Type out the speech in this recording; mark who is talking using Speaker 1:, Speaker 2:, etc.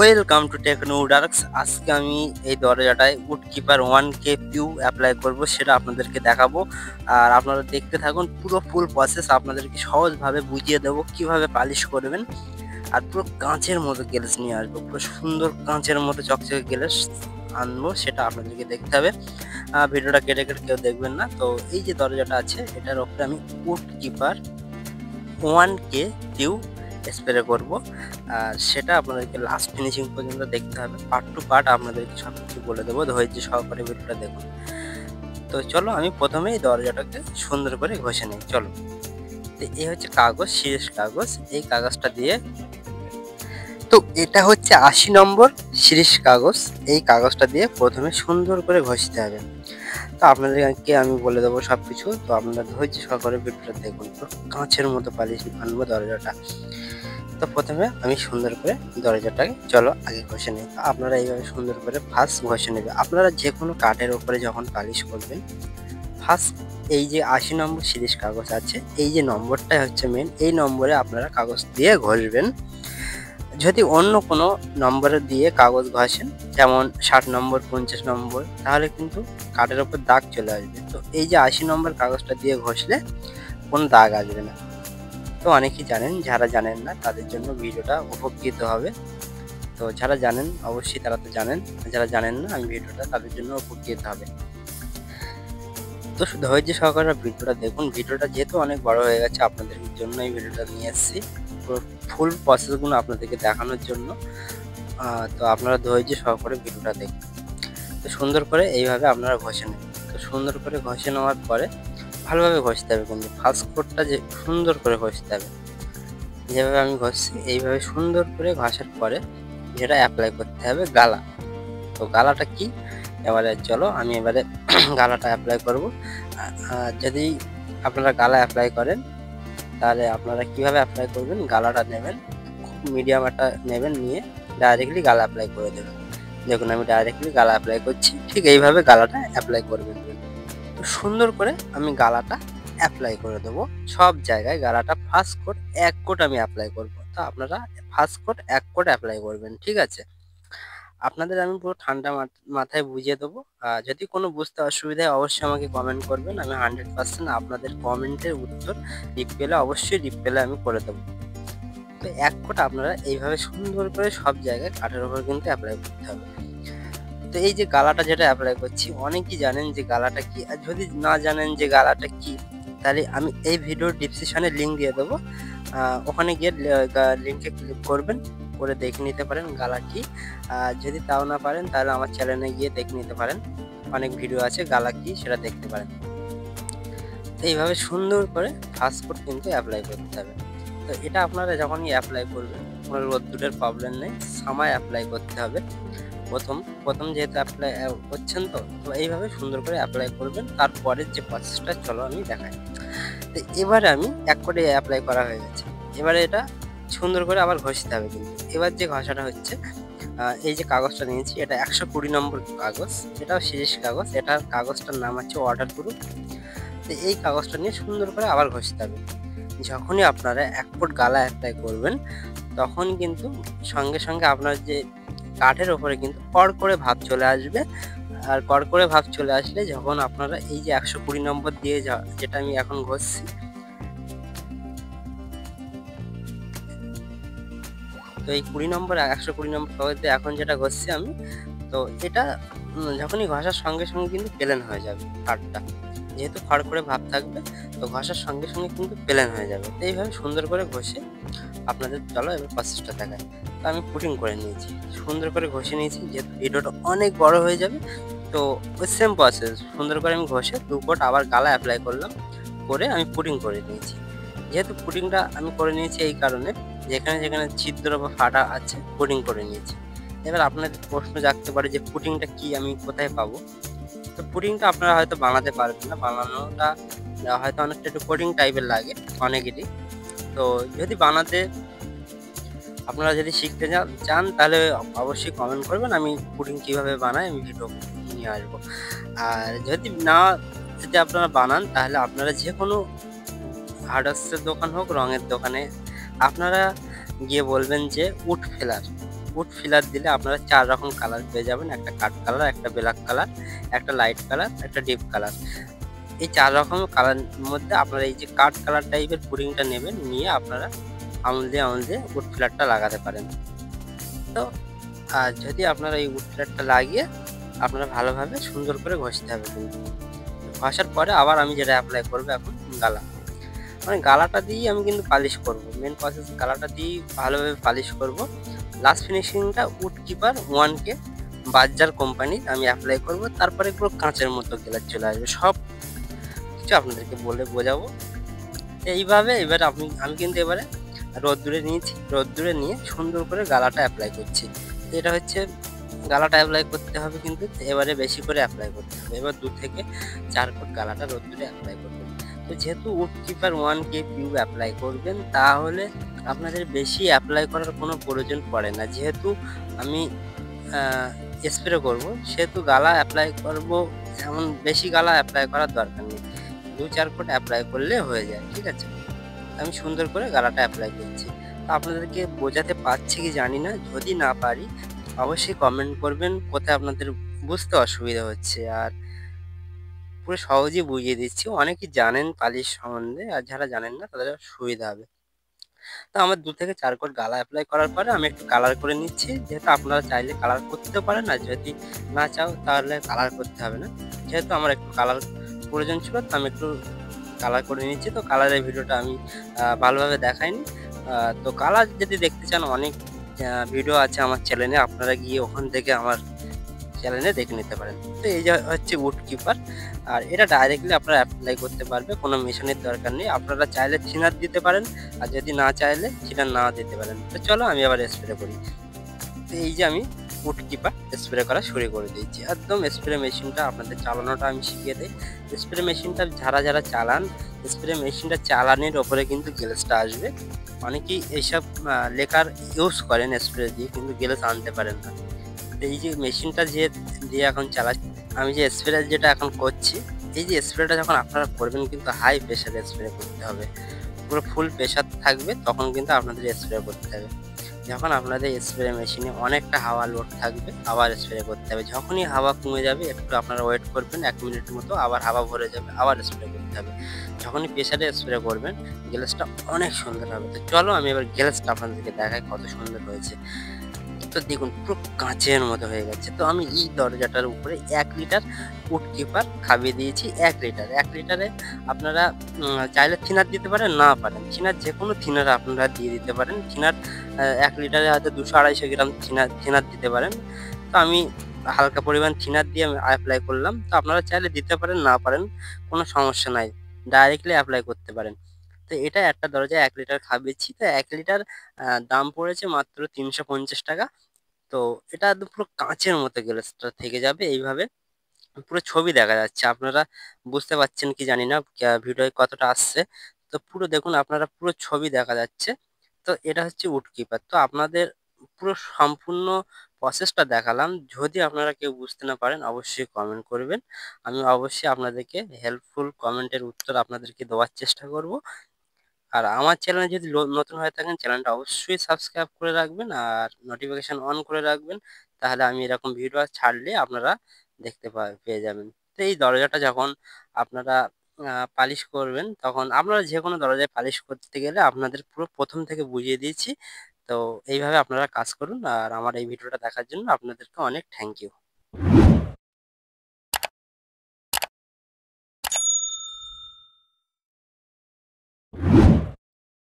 Speaker 1: Welcome to টেকনোডার্কস। আজকে আমি এই দরজাটায় wood keeper 1K PU apply করব, সেটা আপনাদেরকে দেখাবো। আর আপনারা দেখতে থাকুন, পুরো ফুল প্রসেস আপনাদেরকে সহজভাবে বুঝিয়ে দেবো কিভাবে পালিশ করবেন। আর পুরো কাঁচের মতো গ্লেজ নিয়ে আসবো, পুরো সুন্দর কাঁচের মতো চকচকে গ্লেজ আনবো, সেটা আপনাদেরকে দেখতে হবে। ভিডিওটা কেটে কেটে কেউ দেখবেন না। তো এই যে দরজাটা আছে, এটার উপরে আমি would keeper 1K Piu spray করব, আর সেটা আপনাদেরকে লাস্ট ফিনিশিং পর্যন্ত দেখতে হবে। পার্ট টু পার্ট আপনাদেরকে সব কিছু বলে দেবো, ধৈর্য সহকারে ভিডিওটা দেখুন। তো চলো আমি প্রথমেই দরজাটাকে সুন্দর করে ঘষে নিই। চলো, তো এই হচ্ছে কাগজ, সিরিজ কাগজ। এই কাগজটা দিয়ে, তো এটা হচ্ছে 80 নম্বর সিরিজ কাগজ। এই কাগজটা দিয়ে প্রথমে সুন্দর করে ঘষতে হবে। তো আপনাদেরকে আমি বলে দেবো সব কিছু, তো আপনারা ধৈর্য সহকারে ভিডিওটা দেখুন। তো কাঁচের মতো পালিশ আনবো দরজাটা। তো প্রথমে আমি সুন্দর করে দরজাটাকে চলো আগে ঘষে নিই। তো আপনারা এইভাবে সুন্দর করে ফার্স্ট ঘষে নেবে। আপনারা যে কোনো কাঠের ওপরে যখন পালিশ করবেন, ফার্স্ট এই যে 80 নম্বর সিরিজ কাগজ আছে, এই যে নম্বরটাই হচ্ছে মেন। এই নম্বরে আপনারা কাগজ দিয়ে ঘষবেন। যদি অন্য কোনো নম্বরে দিয়ে কাগজ ঘষেন, যেমন 60 নম্বর 50 নম্বর, তাহলে কিন্তু কাঠের ওপর দাগ চলে আসবে। তো এই যে 80 নম্বর কাগজটা দিয়ে ঘষলে কোনো দাগ আসবে না। তো অনেকেই জানেন, যারা জানেন না তাদের জন্য ভিডিওটা উপকৃত হবে। তো যারা জানেন অবশ্যই তারা তো জানেন, যারা জানেন না আমি ভিডিওটা তাদের জন্য উপকৃত হবে। তো ধৈর্য সহকারে ভিডিওটা দেখুন। ভিডিওটা যেহেতু অনেক বড় হয়ে গেছে, আপনাদের জন্য এই ভিডিওটা নিয়ে এসেছি, পুরো ফুল প্রসেসগুলো আপনাদেরকে দেখানোর জন্য। তো আপনারা ধৈর্য সহকারে ভিডিওটা দেখুন। তো সুন্দর করে এইভাবে আপনারা ঘষে নেবেন। তো সুন্দর করে ঘষে নেওয়ার পরে ভালোভাবে ঘষতে হবে, কিন্তু ফার্স্ট কোটটা যে সুন্দর করে ঘষতে হবে। যেভাবে আমি ঘষছি এইভাবে সুন্দর করে ঘষার পরে যেটা অ্যাপ্লাই করতে হবে গালা। তো গালাটা কি, এবারে চলো আমি এবারে গালাটা অ্যাপ্লাই করব। যদি আপনারা গালা অ্যাপ্লাই করেন, তাহলে আপনারা কিভাবে অ্যাপ্লাই করবেন, গালাটা নেবেন, খুব মিডিয়াম একটা নেবেন, নিয়ে ডাইরেক্টলি গালা অ্যাপ্লাই করে দেবেন। দেখুন আমি ডাইরেক্টলি গালা অ্যাপ্লাই করছি, ঠিক এইভাবে গালাটা অ্যাপ্লাই করবেন। তো সুন্দর করে আমি গালাটা অ্যাপ্লাই করে দেবো সব জায়গায়। গালাটা ফার্স্ট কোট 1 কোট আমি অ্যাপ্লাই করব। তো আপনারা ফার্স্ট কোট 1 কোট অ্যাপ্লাই করবেন, ঠিক আছে। আপনাদের আমি পুরো ঠান্ডা মাথায় বুঝিয়ে দেবো। যদি কোনো বুঝতে অসুবিধা হয় অবশ্যই আমাকে কমেন্ট করবেন। আমি 100% আপনাদের কমেন্টের উত্তর অবশ্যই রিপ্লাই আমি করে দেবো। তো 1 কোট আপনারা এইভাবে সুন্দর করে সব জায়গায় কাঠের ওপর কিন্তু অ্যাপ্লাই করতে হবে। তো এই যে গালাটা যেটা অ্যাপ্লাই করছি, অনেকেই জানেন যে গালাটা কি। আর যদি না জানেন যে গালাটা কি, তাহলে আমি এই ভিডিওর ডিসক্রিপশনে লিঙ্ক দিয়ে দেবো। ওখানে গিয়ে লিঙ্কে ক্লিক করবেন, করে দেখে নিতে পারেন গালা কি। যদি তাও না পারেন তাহলে আমার চ্যানেলে গিয়ে দেখে নিতে পারেন, অনেক ভিডিও আছে গালা কি সেটা দেখতে পারেন। তো এইভাবে সুন্দর করে ফার্স্ট কোট কিন্তু অ্যাপ্লাই করতে হবে। তো এটা আপনারা যখনই অ্যাপ্লাই করবেন, কোনো রোদ্দুরের প্রবলেম নেই, সময় অ্যাপ্লাই করতে হবে। প্রথম যেহেতু অ্যাপ্লাই করছেন, তো এইভাবে সুন্দর করে অ্যাপ্লাই করবেন। তারপরের যে প্রসেসটা চলো আমি দেখাই। তো এবারে আমি 1 কোটে অ্যাপ্লাই করা হয়ে গেছে। এবারে এটা সুন্দর করে আবার ঘষতে হবে। কিন্তু এবার যে ঘষাটা হচ্ছে, এই যে কাগজটা নিয়েছি এটা 120 নম্বর কাগজ, এটাও সিরিজ কাগজ। এটার কাগজটার নাম হচ্ছে ওয়াটারপ্রুফ। তো এই কাগজটা নিয়ে সুন্দর করে আবার ঘষতে হবে। যখনই আপনারা 1 কোট গালা অ্যাপ্লাই করবেন, তখন কিন্তু সঙ্গে সঙ্গে আপনার যে কাঠের ওপরে কিন্তু কড়কড়ে ভাব চলে আসবে। আর কড়কড়ে ভাব চলে আসলে যখন আপনারা এই যে 120 নম্বর দিয়ে যেটা আমি এখন ঘষছি, তো এই 120 নম্বর কাগজ দিয়ে এখন যেটা ঘষছি আমি, তো এটা যখনই ঘষার সঙ্গে সঙ্গে কিন্তু প্লেন হয়ে যাবে কাঠটা। যেহেতু খড়খড়ে ভাব থাকবে, তো ঘষার সঙ্গে সঙ্গে কিন্তু প্লেন হয়ে যাবে। তো এইভাবে সুন্দর করে ঘষে আপনাদের চলো এবার প্রসেসটা দেখায়। তো আমি পুটিং করে নিয়েছি, সুন্দর করে ঘষে নিয়েছি। যেহেতু ভিডিওটা অনেক বড় হয়ে যাবে, তো ওই সেম প্রসেস সুন্দর করে আমি ঘষে 2 কোট আবার গালা অ্যাপ্লাই করলাম, করে আমি পুটিং করে নিয়েছি। যেহেতু পুটিংটা আমি করে নিয়েছি এই কারণে, যেখানে যেখানে ছিদ্র বা ফাটা আছে পুটিং করে নিয়েছি। এবার আপনাদের প্রশ্ন জাগতে পারে যে পুটিংটা কি, আমি কোথায় পাবো। তো পুডিংটা আপনারা হয়তো বানাতে পারবেন না, বানানোটা হয়তো অনেকটা একটু কোডিং টাইপের লাগে অনেকেরই। তো যদি বানাতে আপনারা যদি শিখতে চান তাহলে অবশ্যই কমেন্ট করবেন, আমি পুডিং কীভাবে বানাই আমি ভিডিও নিয়ে আসবো। আর যদি আপনারা বানান, তাহলে আপনারা যে কোনো হার্ডওয়্যার্সের দোকান হোক, রঙের দোকানে আপনারা গিয়ে বলবেন যে উড ফেলার, উড ফিলার দিলে আপনারা 4 রকম কালার পেয়ে যাবেন। একটা কাঠ কালার, একটা ব্ল্যাক কালার, একটা লাইট কালার, একটা ডিপ কালার। এই 4 রকম কালার মধ্যে আপনারা এই যে কাঠ কালার টাইপের পুডিংটা নেবেন, নিয়ে আপনারা আঙুল দিয়ে উড ফিলারটা লাগাতে পারেন। তো যদি আপনারা এই উড ফিলারটা লাগিয়ে আপনারা ভালোভাবে সুন্দর করে ঘষতে হবে কিন্তু। ঘষার পরে আবার আমি যেটা অ্যাপ্লাই করবো এখন গালা। মানে গালাটা দিয়েই আমি কিন্তু পালিশ করব। মেন প্রসেস গালাটা দিয়েই ভালোভাবে পালিশ করব। লাস্ট ফিনিশিংটা উড কিপার 1K বার্জার কোম্পানির আমি অ্যাপ্লাই করব। তারপরে পুরো কাঁচের মতো গ্লেজ চলে আসবে। সব কিছু আপনাদেরকে বলে বোঝাবো। এইভাবে এবারে আমি কিন্তু এবারে রোদ্দুরে নিয়েছি। রোদ্দুরে নিয়ে সুন্দর করে গালাটা অ্যাপ্লাই করছি। এটা হচ্ছে গালাটা অ্যাপ্লাই করতে হবে কিন্তু এবারে বেশি করে অ্যাপ্লাই করতে হবে। এবার 2 থেকে 4 কোট গালাটা রোদ্দুরে অ্যাপ্লাই করবেন। তো যেহেতু would keeper 1K tube apply করবেন, তাহলে আপনাদের বেশি অ্যাপ্লাই করার কোনো প্রয়োজন পড়ে না। যেহেতু আমি স্প্রে করব, সেহেতু গালা অ্যাপ্লাই করব, এমন বেশি গালা অ্যাপ্লাই করার দরকার নেই। 2-4 কোট অ্যাপ্লাই করলে হয়ে যায়, ঠিক আছে? আমি সুন্দর করে গালাটা অ্যাপ্লাই করছি। তো আপনাদেরকে বোঝাতে পারছি কি জানি না। যদি না পারি অবশ্যই কমেন্ট করবেন কোথায় আপনাদের বুঝতে অসুবিধা হচ্ছে। আর পুরো সহজেই বুঝিয়ে দিচ্ছি। অনেকেই জানেন পালিশ সম্বন্ধে, আর যারা জানেন না তাদের সুবিধা হবে। তো আমার 2 থেকে 4 কোট গালা অ্যাপ্লাই করার পরে আমি একটু কালার করে নিচ্ছি। যেহেতু আপনারা চাইলে কালার করতেও পারেন, আর যদি না চাও তাহলে কালার করতে হবে না। যেহেতু আমার একটু কালার প্রয়োজন ছিল, তো আমি একটু কালার করে নিচ্ছি। তো কালারের ভিডিওটা আমি ভালোভাবে দেখাইনি। তো কালার যদি দেখতে চান, অনেক ভিডিও আছে আমার চ্যানেলে, আপনারা গিয়ে ওখান থেকে আমার চ্যানেলে দেখে নিতে পারেন। তো এই যে হচ্ছে উড কিপার, আর এটা ডাইরেক্টলি আপনারা অ্যাপ্লাই করতে পারবে, কোনো মেশিনের দরকার নেই। আপনারা চাইলে থিনার দিতে পারেন, আর যদি না চাইলে থিনার না দিতে পারেন। তো চলো আমি আবার স্প্রে করি। তো এই যে আমি উড কিপার স্প্রে করা শুরু করে দিয়েছি। একদম স্প্রে মেশিনটা আপনাদের চালানোটা আমি শিখিয়ে দিই। স্প্রে মেশিনটা যারা চালান, স্প্রে মেশিনটা চালানোর ওপরে কিন্তু গ্লেজটা আসবে। অনেকেই এইসব লেকার ইউজ করেন স্প্রে দিয়ে, কিন্তু গ্লেজ আনতে পারেন না। এই যে মেশিনটা দিয়ে এখন চালাচ্ছি, আমি যে স্প্রে যেটা এখন করছি, এই যে স্প্রেটা যখন আপনারা করবেন কিন্তু হাই প্রেশারে স্প্রে করতে হবে। পুরো ফুল প্রেশার থাকবে, তখন কিন্তু আপনাদের স্প্রে করতে হবে। যখন আপনাদের স্প্রে মেশিনে অনেকটা হাওয়া লোড থাকবে, আবার স্প্রে করতে হবে। যখনই হাওয়া কমে যাবে একটু আপনারা ওয়েট করবেন 1 মিনিট মতো, আবার হাওয়া ভরে যাবে, আবার স্প্রে করতে হবে। যখনই প্রেশারে স্প্রে করবেন গ্লেজটা অনেক সুন্দর হবে। তো চলো আমি এবার গ্লেজটা আপনাদেরকে দেখাই কত সুন্দর হয়েছে। তো দেখুন পুরো কাঁচের মতো হয়ে গেছে। তো আমি এই দরজাটার উপরে 1 লিটার উড কিপার খাবিয়ে দিয়েছি। 1 লিটার, 1 লিটারে আপনারা চাইলে থিনার দিতে পারেন, না পারেন থিনার, যে কোনো থিনার আপনারা দিয়ে দিতে পারেন। থিনার 1 লিটারে হয়তো 200-250 গ্রাম থিনার দিতে পারেন। তো আমি হালকা পরিমাণ থিনার দিয়ে আমি অ্যাপ্লাই করলাম। তো আপনারা চাইলে দিতে পারেন, না পারেন, কোনো সমস্যা নাই। ডাইরেক্টলি অ্যাপ্লাই করতে পারেন। তো এটা একটা দরজায় 1 লিটার খাবিয়েছি। তো 1 লিটার দাম পড়েছে মাত্র ৳350। তো এটা একদম পুরো কাঁচের মতো গ্লেজটা থেকে যাবে এইভাবে। পুরো ছবি দেখা যাচ্ছে। আপনারা বুঝতে পারছেন কি জানি না ভিডিওয় কতটা আসছে। তো পুরো দেখুন, আপনারা পুরো ছবি দেখা যাচ্ছে। তো এটা হচ্ছে উড কিপার। তো আপনাদের পুরো সম্পূর্ণ প্রসেসটা দেখালাম। যদি আপনারা কেউ বুঝতে না পারেন অবশ্যই কমেন্ট করবেন। আমি অবশ্যই আপনাদেরকে হেল্পফুল কমেন্টের উত্তর আপনাদেরকে দেওয়ার চেষ্টা করব। আর আমার চ্যানেলে যদি নতুন হয়ে থাকেন, চ্যানেলটা অবশ্যই সাবস্ক্রাইব করে রাখবেন আর নোটিফিকেশন অন করে রাখবেন। তাহলে আমি এরকম ভিডিও ছাড়লে আপনারা দেখতে পেয়ে যাবেন। তো এই দরজাটা যখন আপনারা পালিশ করবেন, তখন আপনারা যে কোনো দরজায় পালিশ করতে গেলে আপনাদের পুরো প্রথম থেকে বুঝিয়ে দিয়েছি। তো এইভাবে আপনারা কাজ করুন। আর আমার এই ভিডিওটা দেখার জন্য আপনাদেরকে অনেক থ্যাংক ইউ।